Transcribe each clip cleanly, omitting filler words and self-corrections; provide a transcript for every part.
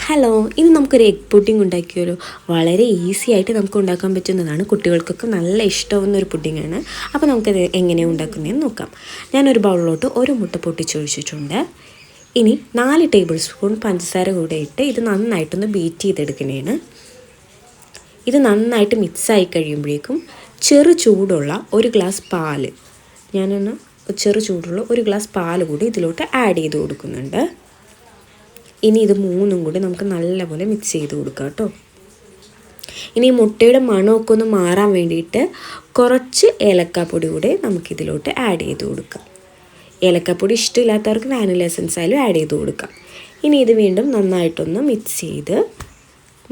Hello, ഇനി നമുക്കൊരു egg pudding ഉണ്ടാക്കിയാലോ. വളരെ ഈസി ആയിട്ട് നമുക്ക് ഉണ്ടാക്കാൻ പറ്റുന്നതാണ്. കുട്ടികൾക്കൊക്കെ നല്ല ഇഷ്ടമാവുന്ന ഒരു പുഡിങ്ങാണ്. അപ്പോൾ നമുക്കത് എങ്ങനെയാണ് ഉണ്ടാക്കുന്നതെന്ന് നോക്കാം. ഞാനൊരു ബൗളിലോട്ട് ഒരു മുട്ട പൊട്ടിച്ചൊഴിച്ചിട്ടുണ്ട്. ഇനി 4 ടേബിൾ സ്പൂൺ പഞ്ചസാര കൂടെ ഇട്ട് ഇത് നന്നായിട്ടൊന്ന് ബീറ്റ് ചെയ്തെടുക്കുന്നതാണ്. ഇത് നന്നായിട്ട് മിക്സായി കഴിയുമ്പോഴേക്കും ചെറു ചൂടുള്ള ഒരു ഗ്ലാസ് പാല്, ചെറു ചൂടുള്ള ഒരു ഗ്ലാസ് പാല് കൂടി ഇതിലോട്ട് ആഡ് ചെയ്ത് കൊടുക്കുന്നുണ്ട്. ഇനി ഇത് മൂന്നും കൂടി നമുക്ക് നല്ലപോലെ മിക്സ് ചെയ്ത് കൊടുക്കാം കേട്ടോ. ഇനി മുട്ടയുടെ മണമൊക്കെ ഒന്ന് മാറാൻ വേണ്ടിയിട്ട് കുറച്ച് ഏലക്കാപ്പൊടി കൂടെ നമുക്കിതിലോട്ട് ആഡ് ചെയ്ത് കൊടുക്കാം. ഏലക്കാപ്പൊടി ഇഷ്ടമില്ലാത്തവർക്ക് വാനില എസൻസ് ആയാലും ആഡ് ചെയ്ത് കൊടുക്കാം. ഇനി ഇത് വീണ്ടും നന്നായിട്ടൊന്ന് മിക്സ് ചെയ്ത്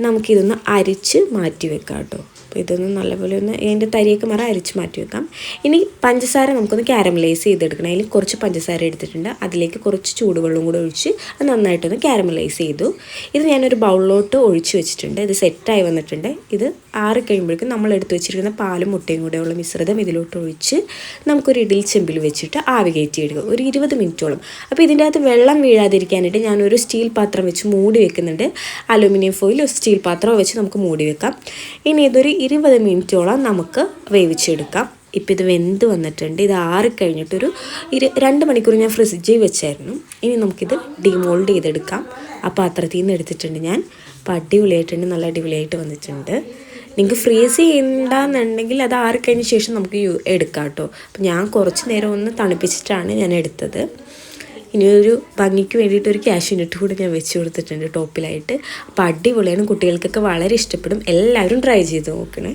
നമുക്കിതൊന്ന് അരിച്ച് മാറ്റി വെക്കാം കേട്ടോ. അപ്പോൾ ഇതൊന്ന് നല്ലപോലെ ഒന്ന് അതിൻ്റെ തരിയൊക്കെ മാറാൻ അരിച്ച് മാറ്റി വെക്കാം. ഇനി പഞ്ചസാര നമുക്കൊന്ന് കാരമലൈസ് ചെയ്തെടുക്കണം. അതിൽ കുറച്ച് പഞ്ചസാര എടുത്തിട്ടുണ്ട്. അതിലേക്ക് കുറച്ച് ചൂടുവെള്ളം കൂടെ ഒഴിച്ച് അത് നന്നായിട്ടൊന്ന് കാരമലൈസ് ചെയ്തു. ഇത് ഞാനൊരു ബൗളിലോട്ട് ഒഴിച്ച് വെച്ചിട്ടുണ്ട്. ഇത് സെറ്റായി വന്നിട്ടുണ്ട്. ഇത് ആറിക്കഴിയുമ്പോഴേക്കും നമ്മൾ എടുത്ത് വെച്ചിരിക്കുന്ന പാലും മുട്ടയും കൂടെയുള്ള മിശ്രിതം ഇതിലോട്ട് ഒഴിച്ച് നമുക്കൊരു ഇഡ്ഡലി ചെമ്പിൽ വെച്ചിട്ട് ആവി കയറ്റിയെടുക്കുക ഒരു 20 മിനിറ്റോളം. അപ്പോൾ ഇതിൻ്റെ അകത്ത് വെള്ളം വീഴാതിരിക്കാനായിട്ട് ഞാനൊരു സ്റ്റീൽ പാത്രം വെച്ച് മൂടി വെക്കുന്നുണ്ട്. അലുമിനിയം ഫോയിൽ സ്റ്റീൽ പാത്രം വെച്ച് നമുക്ക് മൂടി വെക്കാം. ഇനി ഇതൊരു 20 മിനിറ്റോളം നമുക്ക് വേവിച്ചെടുക്കാം. ഇപ്പോൾ ഇത് വെന്ത് വന്നിട്ടുണ്ട്. ഇത് ആറിക്കഴിഞ്ഞിട്ടൊരു 2 മണിക്കൂർ ഞാൻ ഫ്രിഡ്ജിൽ വെച്ചായിരുന്നു. ഇനി നമുക്കിത് ഡിമോൾഡ് ചെയ്തെടുക്കാം. ആ പാത്രത്തിൽ നിന്ന് എടുത്തിട്ടുണ്ട് ഞാൻ. അപ്പോൾ അടിപൊളിയായിട്ടുണ്ട്, നല്ല അടിപൊളിയായിട്ട് വന്നിട്ടുണ്ട്. നിങ്ങൾക്ക് ഫ്രീസ് ചെയ്യണ്ടെന്നുണ്ടെങ്കിൽ അത് ആറിക്കഴിഞ്ഞ ശേഷം നമുക്ക് എടുക്കാം കേട്ടോ. അപ്പോൾ ഞാൻ കുറച്ച് നേരം ഒന്ന് തണുപ്പിച്ചിട്ടാണ് ഞാൻ എടുത്തത്. ഇനി ഒരു ഭംഗിക്ക് വേണ്ടിയിട്ട് ഒരു കാഷ്യൂനട്ട് കൂടെ ഞാൻ വെച്ച് കൊടുത്തിട്ടുണ്ട് ടോപ്പിലായിട്ട്. അപ്പോൾ അടിപൊളിയാണ്, കുട്ടികൾക്കൊക്കെ വളരെ ഇഷ്ടപ്പെടും. എല്ലാവരും ട്രൈ ചെയ്ത് നോക്കണേ.